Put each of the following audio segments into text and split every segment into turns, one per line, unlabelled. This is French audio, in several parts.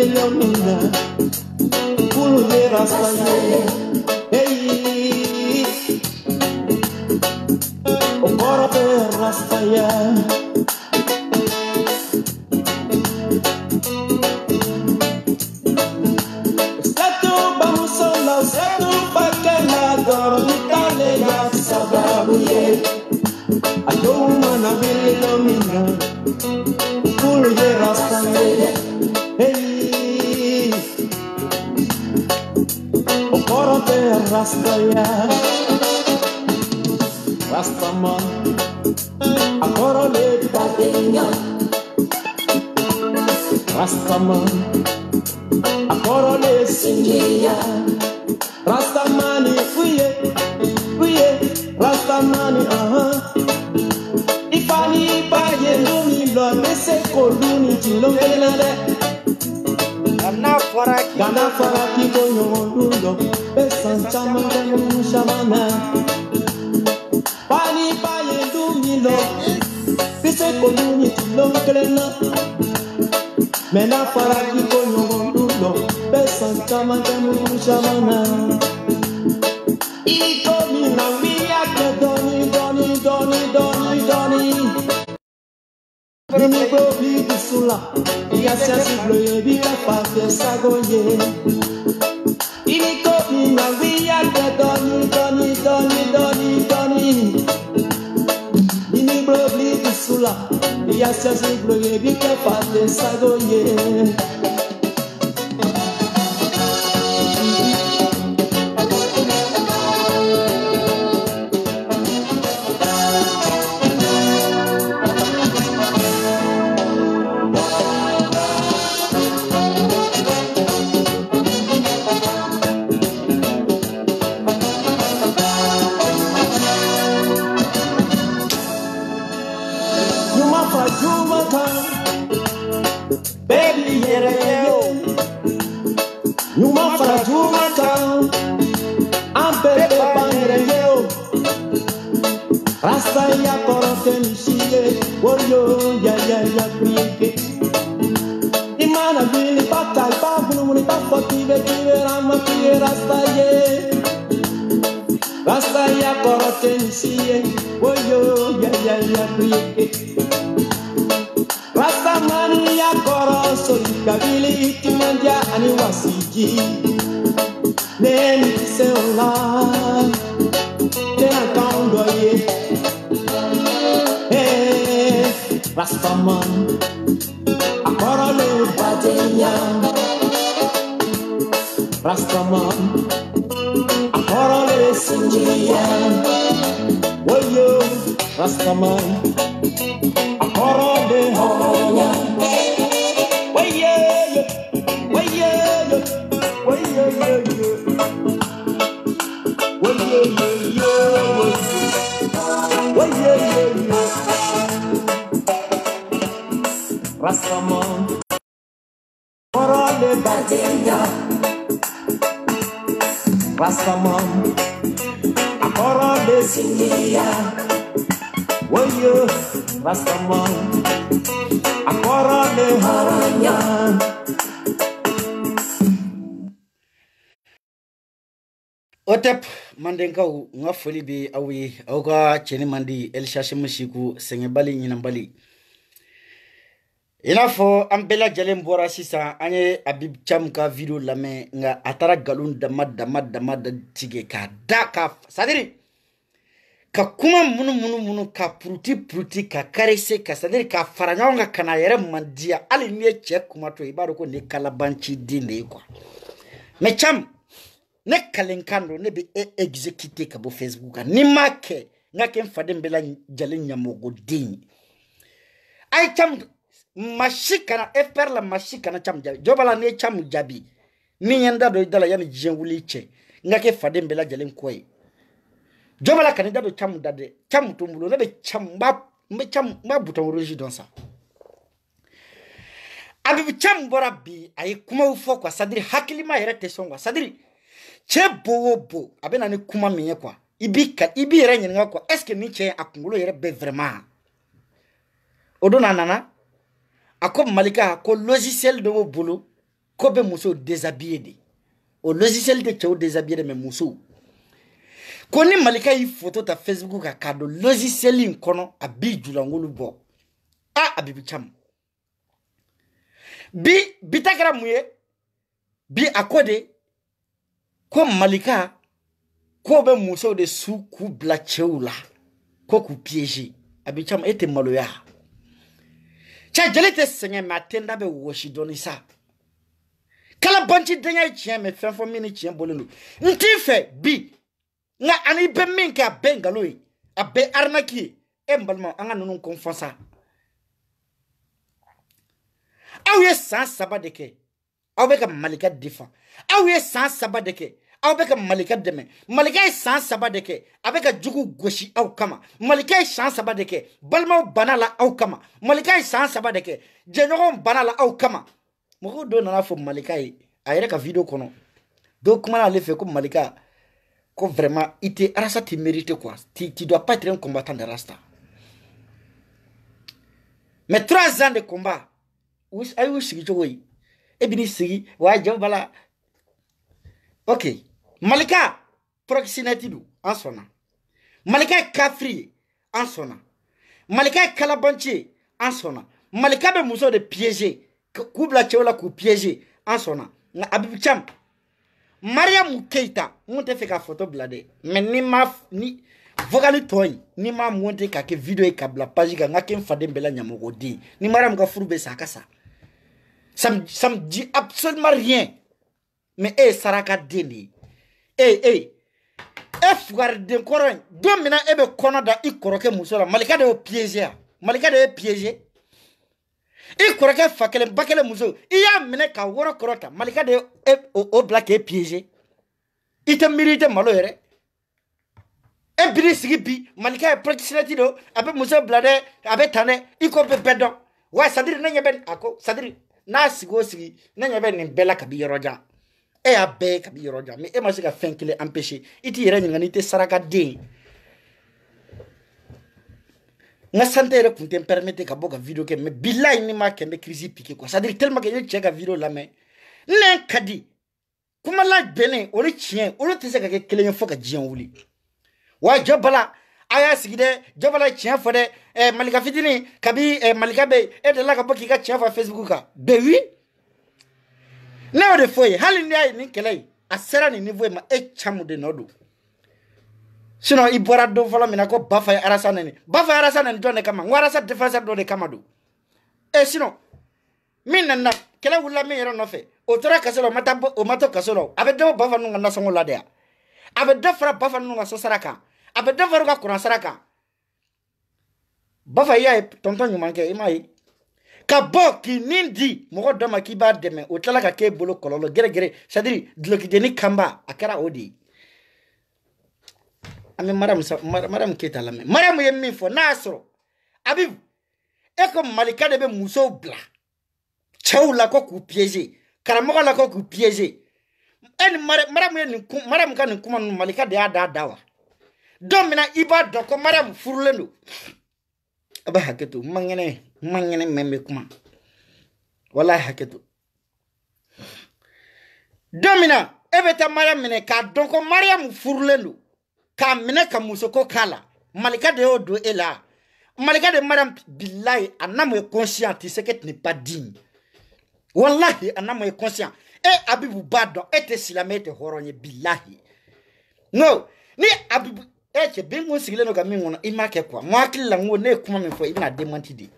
Wilhelmina, Pulve Rastaye, hey, Okorobe Rastaye. Satu Bamusola, Satu Bakena, Dormita Lega Sababuye, Adoma Wilhelmina, Pulve Rastaye, hey, Okorobe Rastaye, Rastaman, Akorole Badenya, Rastaman, Akorole Singia, Rastamani, uye, Rastamani, Ifani Baye, Lumi, Lese, Koluni, Chilongelade, Gana Fara, Kiko, Yondo, Besan Chama, Shamana. Pani Baye, Lumi, Lese, Koluni, Chilongelade, Mena Fara, Kiko, Yondo, Besan Chama, Shamana. Iko mina wiyake doni Nini bobi disula Yasya sibloye bika fake sagoye Iko mina wiyake doni Nini bobi disula Yasya sibloye bika fake sagoye Baby, you want for a Jumata, I'm baby, Rasta ya korote nishie, woyo ya krike. Imana bili batal, babu muni bafotive, rama pie rasta ye. Rasta ya korote nishie, woyo ya krike. Rasta mani ya koroso, kabili itimanja ani wasiji. Neni kise ola, tena kaundo ye. Hey, Rastaman, Akorole Badenya. Rastaman, Akorole Sinjia. Woyo, Rastaman, Akorole Hoya. Woyo, Rastaman, Akorole Badenya. Rastaman, Akorole Sinjia. Woyo, Rastaman, Akorole Hoya.
Otep mandenkaw nga foli bi awi awga cheni mandi el shashi mushiku sengebali nyinambali inafo ambela jalen bora sisa anye Abib Cham ka video lame nga atara galun dama tige ka daka sadiri ka kuma munu ka pruti ka karese ka sadiri ka faranyonga kana yere mandia ali nie che kuma to ibaro ko ne kalabanchi dinde kwa me Cham ne kalenkando ne be exécuter ka bo Facebook ni make ngake mfade mbela jalen nyamogo dini ay Cham mashika na efer la mashika na Cham jabi jobala ne Cham jabi ni nyanda do dala yani jenguliche ngake fade mbela jalen koy jobala kanida do Cham dade Cham tumbulo ne be Cham ma bouton rouge dans ça Abib Cham bora bi ay kuma ufo kwa sadiri hakilima yere tesongwa sadiri che bo abena ni kuma menye kwa ibi yere nyenga kwa est-ce que ni che akungulo yere be vraiment odona nana ako malika ko logiciel de wo bolo Kobe muso déshabillé de. Au logiciel de tchao déshabillé de mes muso. Koni Malika yi photo ta Facebook a kado logiciel in kono a bi julangulu bo. Ah Abibu Cham. Bi takara muye. Bi akode. Ko Malika. Kobe muso de sou ku bla tchao la. Ko ku piéger. Abibu Cham ete maloya. Tcha jeli te senye matenda be woshi doni sa. Kala banchi denya chien me fen fo mini chien bolenu. Nti fe bi. Nga ani be minke a bengaloi. A be arnaki. E mbalma anga nunun konfonsa. Aou ye sans sabadeke. Aou beka Malika defa. Aou ye sans sabadeke. Aou beka Malika deme. Malika ye sans sabadeke. Abeka jugu goshi au kama. Malika ye sans sabadeke. Balma banala au kama. Malika ye sans sabadeke. Jenyogon banala au kama. Moko do nana fo Malika ye. Ayere ka video kono. Do comment aller faire comme Malika. Ko vraiment, Arasa te mérite quoi. Tu dois pas être un combattant de Rasta. Mais 3 ans de combat. Aïe, sigi jogoy. Et bini sigi. Ouais, bala. Ok. Malika, proxénétique en sona. Malika kafri en sona. Malika kalabanchi en sona. Malika be muso de piéger. Koubla tcheola kou piéger en sona. Abibu Cham. Mariam Keita, monte fait ka photo blade. Mais ni vogali toy, ni ma monte ka ke video e kabla page ka ngake mfade mbela nyamoko di. Ni Mariam ka furube sakasa. Ça me dit absolument rien. Mais saraka deni. Fougar den koron. Domina ebe konada i koroke musola. Malika de piéger. Malika de piéger. I koroke fakele bakele muso. Iya mine ka woro korota. Malika de o black e piégé. Ite mirite malo yere. E biri sigi bi. Malika e proxénétique do. Abe muso blade. Abe tane. Iko be bedon. Wa sadiri nenye ben ako. Sadiri. Na sigo sigi. Nenye ben ni bela kabi yoroja. E abe kabi yoroja. Me e masika fenkile empêché. Iti yere nyingani te saraka de. Nga santé re kunte permettre ka boka video ke me billahi ni ma kende crise piqué quoi. C'est-à-dire tellement que je check vidéo la mais nen kadi kuma la bene o le chien o le tese ka ke kelen fo ka jian wuli. Wa jobala aya sigide jobala chien fo de Malika fitini kabi Malika be e de la ka boki ka chien fo Facebook ka. Be oui. Na o de foye hali ni ay ni kelay a sera ni niveau ma e chamu de nodo. Sinon, il boira do folo mina ko Bafay Arasaneni. Bafay Arasaneni donne kama. Ngwarasa défenseur donne kamadu. Et sinon, minna kela wula mi yero no fe. Otora kasolo matabo o mato kasolo. Abe do Bafa nunga na songo ladea. Abe do fra Bafa nunga so saraka. Abe do fra ko saraka. Bafa ya tonton nyumanke imai. Ka bo ki nindi mo do ma ki ba deme o tala ka ke bolo kololo gere c'est-à-dire dloki deni kamba akara odi. Ame Mariam Keita la me. Mariam ye min fo nasro. Abib. Eko Malika de be muso bla. Tchao la ko ku piéger. Karamoga la ko ku piéger. En Mariam ka ni kuma Malika de ada dawa. Domina iba do ko Mariam furulendo. Aba haketu mangene meme kuma. Wallahi haketu. Domina ebeta Mariam mene ka don ko Mariam furulendo. Ka mine ka musoko kala. Malika de odo est là. Malika de Madame Billahi, un homme est conscient, tu sais que tu n'es pas digne. Wallahi, un homme est conscient. Et Abibou Badon, et te silame te horonye Billahi. No, ni Abibou, et que bien mon sigile no gamin, il m'a quoi. Moi qui l'a ne comment me faut, il m'a démenti.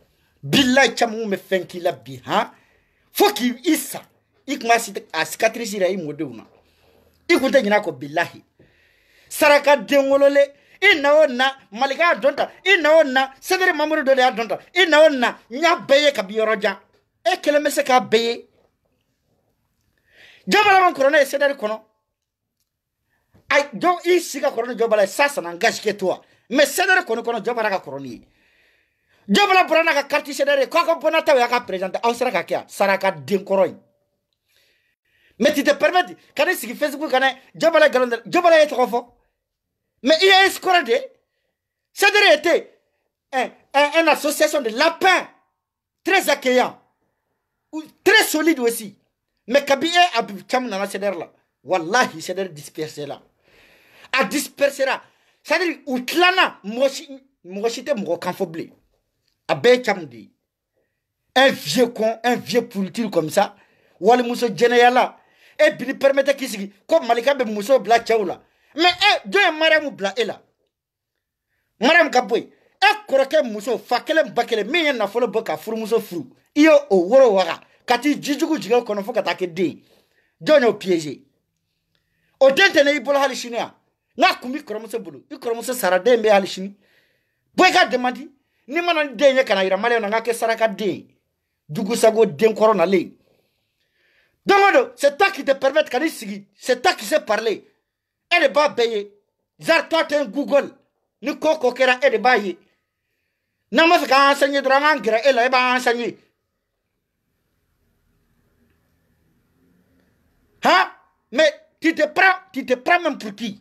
Billahi, chamou me fait qu'il a bi, hein. Faut qu'il y ça. Il m'a cité à cicatrice, il a eu moduna. Il comptait n'y a ko Billahi. Saraka dengolole inaona Malika donta inaona Sedere Mamoudou dole donta inaona nya beye ka biyoroja e keleme se ka beye jobala man corona Sedere kono ay do isika corona jobala sasa na engage ke toi mais Sedere kono jobala ka corona jobala brana ka carte Sedere ko bonata ya ka présenter au saraka kia saraka denkoroy. Mais tu te permets quand c'est Facebook quand jobala galon jobala est trop fort. Mais il a escorté. Sedere était une association de lapins très accueillant, très solide aussi. Mais Kabi et Abib Cham dans la CDR là. Wallahi, CDR dispersé là. A dispersé là. C'est-à-dire, outlana, moi j'étais mon canfoblé. A bé Cham dit. Un vieux con, un vieux politique comme ça. Wale Mousso Djenayala. Et puis il permettait qu'il s'y. Comme Malika be Mousso Bla Tchaoula. Mais deux Mariam Bla est là. Mariam Kaboy. Et Korake Mousso, Fakele Bakele, mais n'a pas le boc à Fou Mousso Fou. Iyo au Wara. Kati Jijuku Jiga qu'on a fait attaquer D. Donne au piégé. Au dentene Ibola Halishinia. N'a Kumi Kromoso Boulou. Il Kromoso Sarade Mbe Halishini. Boyka demandi. Ni manan denye Kanaira Malé n'a que Saraka D. Dugusago Den Corona Lé. Donc, c'est toi qui te permet de faire c'est toi qui sais parler. Elle est pas payée. Zar toi, tu es un Google. Nous coquera et de bailler. Non, mais c'est qu'à enseigner de la langue, elle est pas enseigner. Hein? Mais tu te prends même pour qui?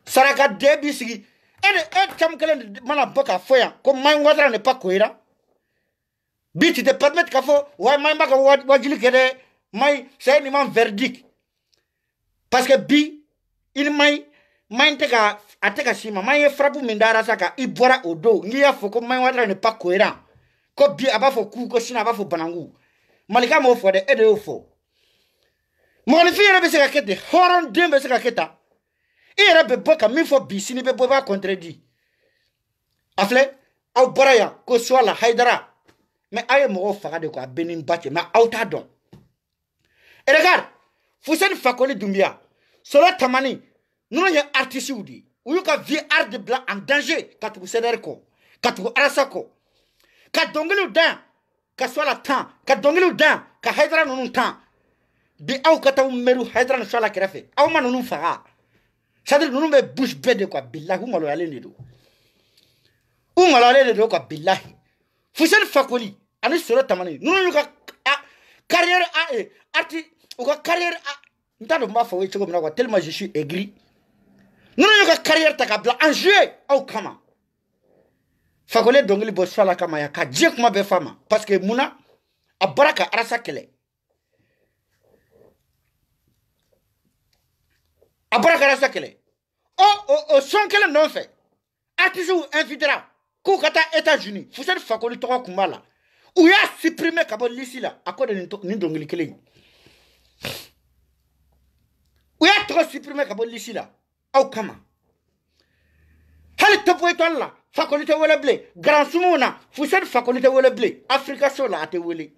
Saraka Debi Sigi. Elle est comme qu'elle est malabaka foya. Comme Maïwadra n'est pas cohérent. Bi, tu te permets de faire. Ouais, Maïmaka Wadjili Kede. C'est un imam verdict. Parce que bi, il m'a teka sima, m'a frappé mindara saka, il boira au dos. N'y a faut que m'a wadra n'est pas cohérent. Comme bi, aba faut kou, ko sina aba faut banangou. Malika mo fode, ede o fo. Mon fille rebe se kakete, horon dembe se kaketa. Et rebe boka, mi fo bi, sini be boba contredit. Afle, au boraya, ko soit la haidara. Mais aye mo faga de quoi, benin bache, mais autadon. Et regarde, Foussène Fakoli Doumbia, Solo Tamani, nous sommes artistes ou dit, ou you ka vie art de blanc en danger, quand vous sédérez-ko, quand vous arrasez-ko, quand dongelu dan, quand soit la temps, quand dongelu dan, quand Hydra nous temps, de au kata ou meru Hydra ne soit la krefe, au man nous fera. C'est-à-dire nous me bouche bête quoi, billah, ou malo aller nedo. Ou malo aller nedo quoi, billah. Foussène Fakoli, ani Solo Tamani, nous nous carrière artiste ou carrière n'tando m'a fait tellement je suis aigri. Nous n'avons carrière takabla en jeu au kama. Fakole dongeli bossa la kama ya ka djek ma be fama parce que muna abaraka arasa kele. Abaraka arasa kele. Oh son kele non fait. Artiste ou infidèle. Ko kata États-Unis, Foussène Fakoli to kumala. Ou ya supprimer kabol lisi là à cause de ni dongeli kele. Ou ya trop supprimer kabol lisi là. Au kama. Hali topo étoile là. Fakoli te wele blé. Grand Sumuna. Foussène Fakoli te wele blé. Africa Show là te wele.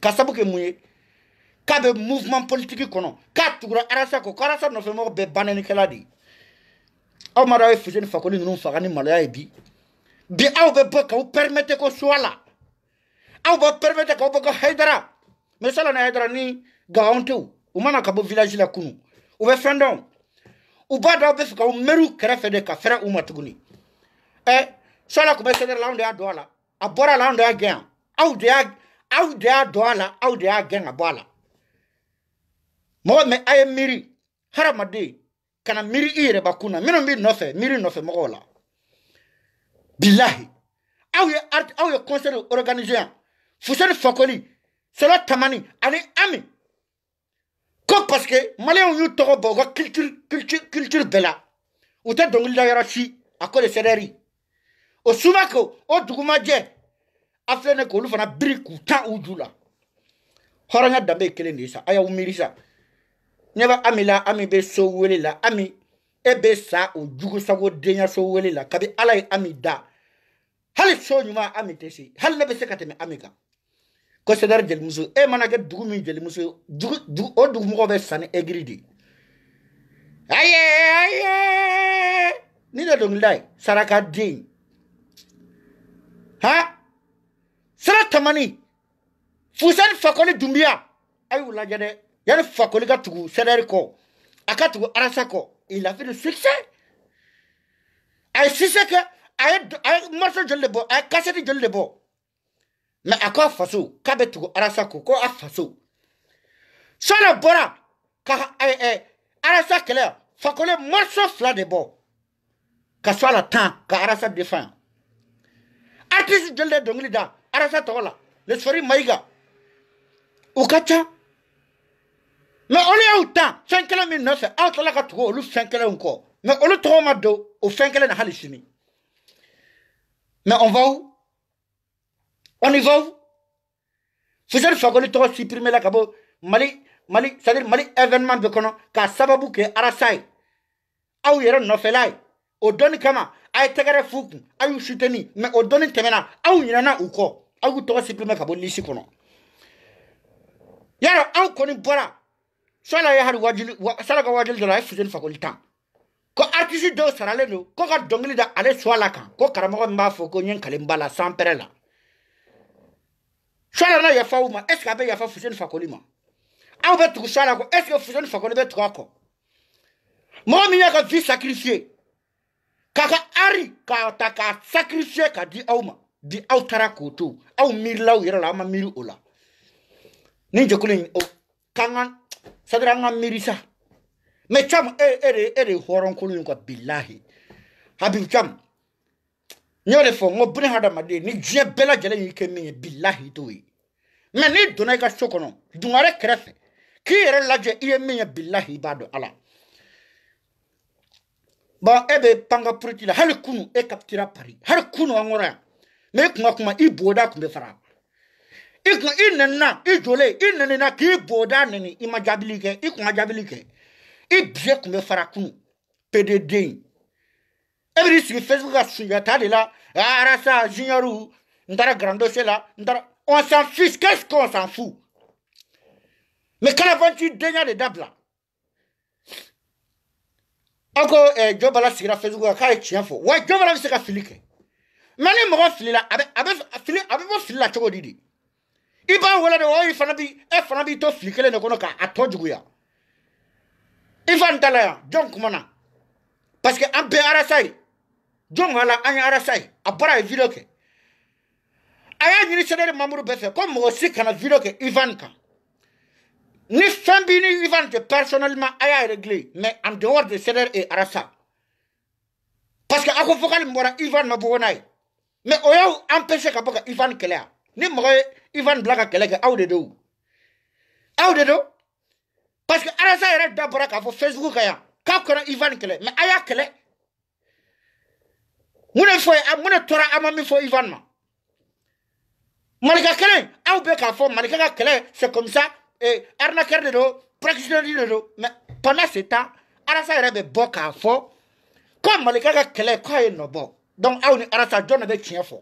Kasabu ke mouye. Kabe mouvement politique kono. Katugura arasa ko. Karasa no femo be baneni keladi. Au marawe Foussène Fakoli nous fagani malaya ebi. Bi au be boka ou permettez ko soit là. Au be permettez ko boka Haidara. Mais ça la Haidara ni gaonte ou. Ou mana kabo village la kunu. Ou be fendon. Ou ba da be fika ou meru krefe de ka fera ou matuguni. Ça là comme c'est là on est à Douala. À Bora là on est à Gain. Ou de à Douala, ou de à Gain à Boala. Moi mais aye miri. Haramade. Kana miri ire bakuna. Mino miri nofe mogola. Billahi. Ou ye concert organisé. Foussène Fakoli. Solo Tamani. Ani ami. Comme parce que Malais ont eu toro boga culture bella. Ou t'es donc l'ayarachi à cause de céleri. Au Soumako, au Dougumadje, a fait un colou fana brique ou tant ou doula. Horanga dabe kelenisa, aya ou mirisa. Neva amila, ami be so wele la, ami ebe sa ou Dougusago denya so wele la, kabi alay ami da. Hali so nyuma ami tesi, hali nebe sekateme amika. Considère jeli muso e mana ke dugu min jeli muso dugu o dugu mɔgɔ bɛ sani egridi aye ni de dongilida ye saraka den ha Solo Tamani Foussène Fakoli Doumbia ayi u lajɛ dɛ yani Fakoli ka tugu sɛdɛri kɔ a ka tugu arasa kɔ il a fait le succès a ye succès kɛ a ye morceau joli de bɔ a ye cassette joli de bɔ. Mais à quoi faso? Kabetugo arasa ko a faso. Solo bora ka arasa kele Fakoli morceau fla de bo. Ka soit la temps ka arasa défend. Artiste de dongli da arasa tola. Le sori maiga. Ukacha Mais on est autant, 5 km 9, out la katro, le 5 km encore. Mais on le trouve au 5 km na halishimi. Mais on va où? On y va où? Vous allez faire que le supprimer la cabo. Mali, c'est-à-dire Mali événement de kono, ka sababu ke arasai. Aou yera no felai. O doni kama, ay tegare fuku, ayu shuteni, mais o doni temena, aou yana uko. Aou to supprimer cabo lisi kono. Yara aou koni bora. Sala ya hari wajil sala ka wajil de la fusen fakoli tan ko artiste do sarale no ko ka dongli da ale swala kan ko karamo mba fo ko nyen kale mbala sans perela sala na ya fauma est ce que ya fa fusen fakoli ma aw be tu sala ko est ce que fusen fakoli be tu ko mo mi ya ka vie sacrifier kaka ari ka ta ka sacrifier ka di awma di awtara ko to aw mirlaw yera la ma miru ola ni jokulin o kangan Sadrang mirisa. Mais cham ere horon kulu ko billahi. Habib cham. Nyole fo ngo bune hada made ni je bela jele yi kemi billahi to yi. Mais ni donay ka chokono. Dungare krefe. Ki ere laje iye mi billahi bado ala. Ba ebe panga pruti la hal kunu e kaptira Paris. Hal kunu angora. Mais kuma iboda kumbe fara. Ikun inena ijole inena ki boda neni imajabilike ikun ajabilike ibje kumbe farakunu PDD every si Facebook asuya tadela arasa junior ndara grando cela ndara on s'en fiche qu'est-ce qu'on s'en fout mais quand avant-tu denya de dabla ako jobala sira Facebook ka chiafo wa jobala se ka filike mani mo filila abe mo filila chogo didi Iba wala de oyi fanabi to flikele ne kono ka atojugu ya. Ivan talaya John kumana. Parce que ambe arasai. John wala anya arasai. Abara video ke. Aya ni sedere mamuru befe comme aussi kana video ke Ivan ka. Ni fambi ni Ivan que personnellement aya réglé mais en dehors de sedere et arasa. Parce que ako fokal mbora Ivan mabonai. Mais oyo empêcher ka boka Ivan kelea. Ni moye Ivan Blaka keleke aw de do parce que arasa ere dabora ka fo Facebook ya ka ko Ivan kele mais aya kele mune tora amami fo Ivan ma malika kele aw be ka fo malika ka kele c'est comme ça et arnaqueur de do praticien de do mais pendant ce temps arasa ere be boka fo comme malika ka kele ko ay no bo donc aw ni arasa jonne be tien fo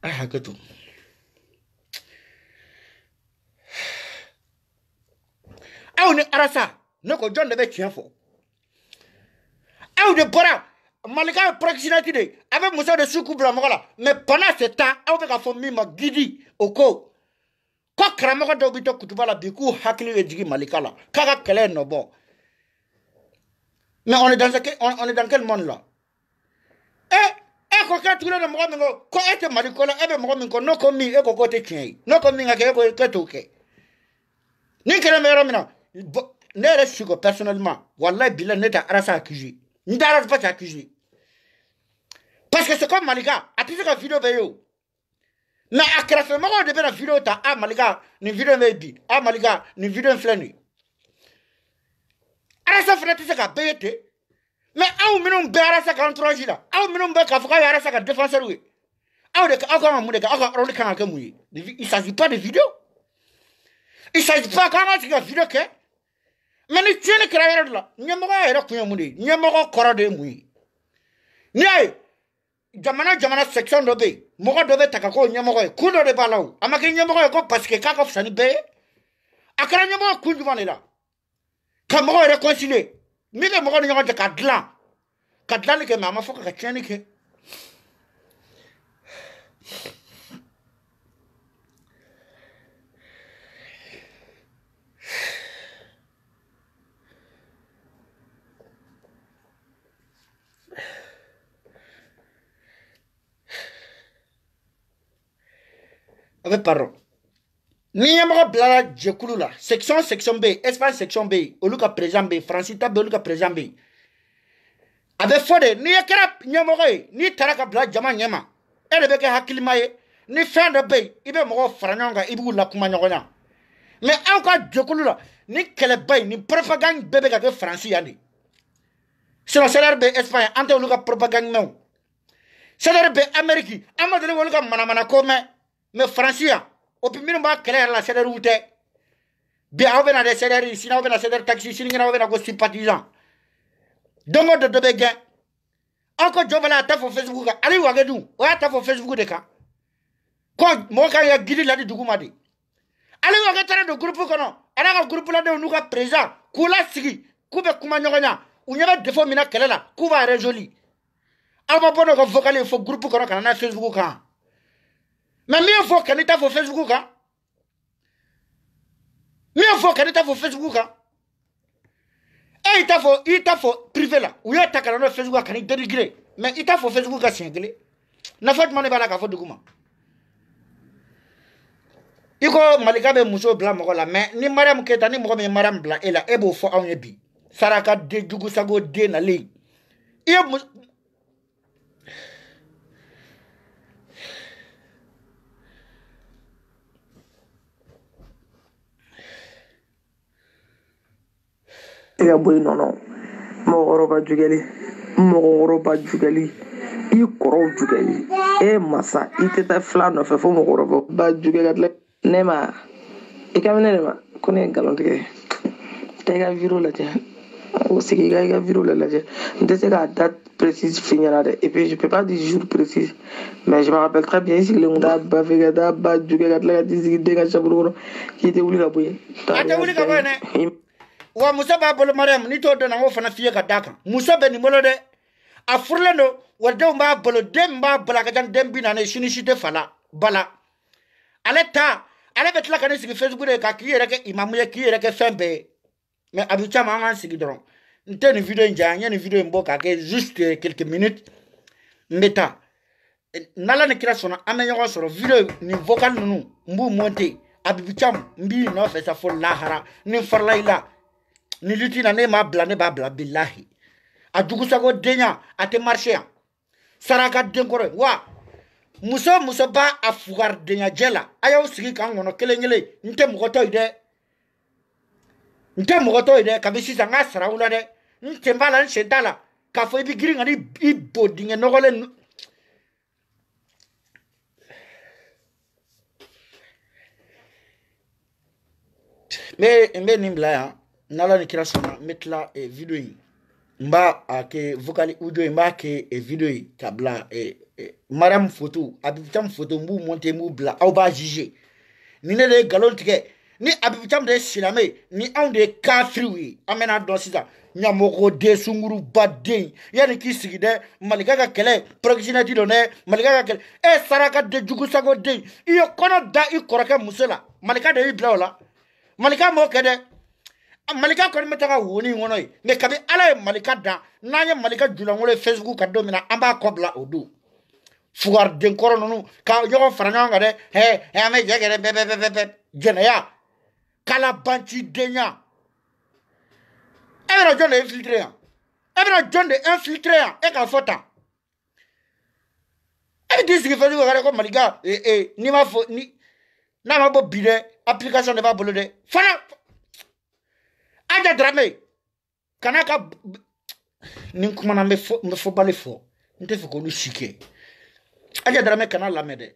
ah gato aw ni arasa ne ko jonne be tien fo aw de bora malika proximité de avec Moussa de Soukou Blamola mais pendant ce temps aw be ka fo mi ma gidi oko ko kramo do bito kutubala biku hakili e digi malika la kaka kele no bon mais on est dans quel monde là ko ka tulo mo ngo ko ete marikola ebe mo ngo no ko mi e ko te kin no ko mi nga ke ko to ke ni kere mero mina ne re siko personnellement wallahi billah ne ta arasa accusé ni dara pas accusé parce que c'est comme malika a tu ka vidéo be yo na akrafe mo de be na vidéo ta malika ni vidéo me bi malika ni vidéo flani arasa frère se ka bete mais aw minum be arasa ka entourage la aw minum be ka fuka arasa ka défenseur oui aw de aw ka mu de aw ka rôle kan ka mu il s'agit pas de vidéo il s'agit pas comment tu as vidéo que mais ni tiene créer là nyamo ga era ku mu de nyamo ko koro de mu ni ay jamana section do be mo ko do be taka ko nyamo ko ku do de balaw amake nyamo ko parce que ka ko fani be akara nyamo ku njuma ni la ka mo ko réconcilier mile mo ko nyama de kadlan ke mama fo ka tieni ke avec pardon ni yamaka blara jekulu la section B espace section B oluka président B Francita B oluka président B avec fode ni yakara nyamaka ni taraka bla jama nyama ele beke hakilimaye ni fɛn dɔ bɛ yen i bɛ mɔgɔw fara ɲɔgɔn kan i b'u lakuma ɲɔgɔn na mais anw ka jɛkulu la ni kɛlɛba in ni propagande bɛɛ bɛ ka kɛ faransi yan de sinon CDR bɛ Espagne an tɛ olu ka propagande mɛn o CDR bɛ Amérique an ma deli k'olu ka manamana ko mɛn mais faransi yan o bi minnu b'a kɛlɛ yɛrɛ la CDR tɛ bi aw bɛ na de CDR sini aw bɛ na CDR taxi sinikɛnɛ aw bɛ na ko sympathisant don o don dɔ bɛ gɛn aw ko jɔ bala a t'a fɔ Facebook kan Ali Wagadu o y'a ta fɔ Facebook de kan ko mɔgɔ kan ka gidi ladi dugu ma de Ali Wagadu taara don groupe kɔnɔ a n'a ka groupe ladenw n'u ka président k'u lasigi k'u bɛ kuma ɲɔgɔn ɲɛ u ɲɛ bɛ défaut min na kɛlɛ la k'u b'a résoudre aw ma bɔ n'o ka vocal ye fɔ groupe kɔnɔ ka na n'a ye Facebook kan mais min ye fɔ kan'i ta fɔ Facebook kan min ye fɔ kan'i ta fɔ Facebook kan i t'a fɔ privé la u y'o ta ka na n'o ye Facebook kan kan'i dénigré mais i t'a fɔ Facebook kan siɲɛ kelen nafa jumɛn de b'a la k'a fɔ dugu ma i ko Malika bɛ muso bila mɔgɔ la mais ni Mariam Keyita ni mɔgɔ min ye Mariam bila e la e b'o fɔ anw ye bi saraka den jugu sago den nalen i ye
ka bɔ yen nɔ mɔgɔkɔrɔba jugali i kɔrɔw jugali masa i tɛ taa fila nɔfɛ fo mɔgɔkɔrɔba jugali ka tila ne ma i ka ne ma ko ne ye nkalon tigɛ taa i ka vidéo lajɛ o sigi i ka vidéo lajɛ n tɛ se k'a date précise f'i ɲɛna dɛ et puis je peux pas dire jour précis mais je me rappelle très bien i sigilen kun t'a ba fɛ ka taa ba jugali ka tila ka t'i sigi den ka saburu kɔrɔ k'i tɛ wuli ka bɔ yen
a tɛ wuli ka bɔ yen dɛ wa muso b'a bolo Mariam ni t'o dɔn n k'o fana f'i ye ka d'a kan muso bɛ nin bolo dɛ a furulen don wa denw b'a bolo den min b'a bolo a ka ca den 40 sini si tɛ fa la bala ale bɛ tila ka ne sigi Facebook de ka k'i yɛrɛ kɛ imamu ye k'i yɛrɛ kɛ fɛn bɛɛ ye mais a bi caman an k'an sigi dɔrɔn n tɛ nin vidéo in diya n ye nin vidéo in bɔ k'a kɛ juste quelques minutes n bɛ taa n'Ala ni kira sɔnna an bɛ ɲɔgɔn sɔrɔ vidéo nin vocal ninnu n b'u monter a bi caman n b'i nɔfɛ sa fo lahara ni n farala i la ni lutte na ne m'a bila ne b'a bila bilahi a jugusago denya a tɛ marché yan saraka denkɔrɔ wa muso b'a a fugar denya jɛ la a y'aw sigi k'an kɔnɔ kelen kelen n tɛ mɔgɔ tɔ ye dɛ kabi sisan n k'a sara u la dɛ n sen b'a la n sen t'a la k'a fɔ i bɛ girin ka n'i bo dingɛ nɔgɔlen n bɛ nin bila yan n'Ala ni kira sɔnna n bɛ tila vidéo in n b'a kɛ vocal audio n b'a kɛ vidéo ye ka bila Mariam photo Abibicam photo n b'u monter n b'u bila aw b'a juger ni ne de ye nkalon tigɛ ni Abibicam de ye silamɛ ni anw de ye kafiriw ye an bɛna dɔn sisan ɲamɔgɔ den sunguruba den yanni k'i sigi dɛ Malika ka kɛlɛ proxénète don dɛ Malika ka kɛlɛ saraka den jugusago den i ye kɔnɔ da i kɔrɔkɛ muso la Malika de y'i bila o la Malika m'o kɛ dɛ Malika kɔni bɛ taga woni in kɔnɔ ye mais kabi Ala ye Malika dan n'an ye Malika julankolo ye Facebook kan don min na an b'a kɔ bila o don fugar denkɔrɔ ninnu ka ɲɔgɔn fara ɲɔgɔn kan dɛ an bɛ jɛ kɛ dɛ bɛɛ jɛnɛya kalabanci denya e bɛna jɔn de infiltré yan e k'a fɔ tan e bɛ t'i sigi Facebook kan dɛ ko Malika n'i m'a fɔ n'a ma bɔ bi dɛ application de b'a bolo dɛ fana Aja Dramé kana ka nin kuma na me fo bali fo n tɛ fɛ k'olu si kɛ Aja Dramé kana lamɛn dɛ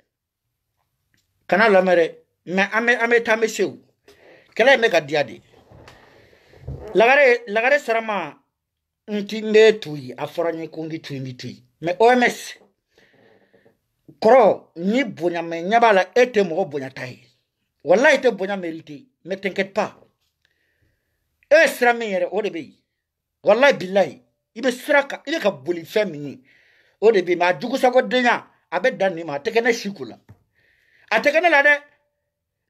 mais an bɛ taa an bɛ sew kɛlɛ in bɛ ka diya de lagare sarama n bɛ to yen a fɔra n ye ko n k'i to yen n bɛ to yen mais OMS kɔrɔ ni bonya mɛ ɲɛ b'a la e tɛ mɔgɔ bonya ta ye wallahi tɛ bonya mérité mais t'inquiète pas e sira min yɛrɛ o de bɛ yen wallahi billahi i bɛ sira kan i bɛ ka boli fɛn min ye o de bɛ yen mais a jugusago denya a bɛ dan nin ma a tɛ kɛ ne si ko la a tɛ kɛ ne la dɛ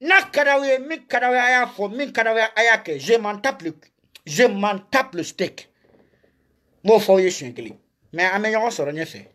n'a ka d'aw ye min ka d'aw ye a y'a fɔ min ka d'aw ye a y'a kɛ je m'en tape le steak n b'o fɔ aw ye siɲɛ kelen mais an bɛ ɲɔgɔn sɔrɔ ɲɛfɛ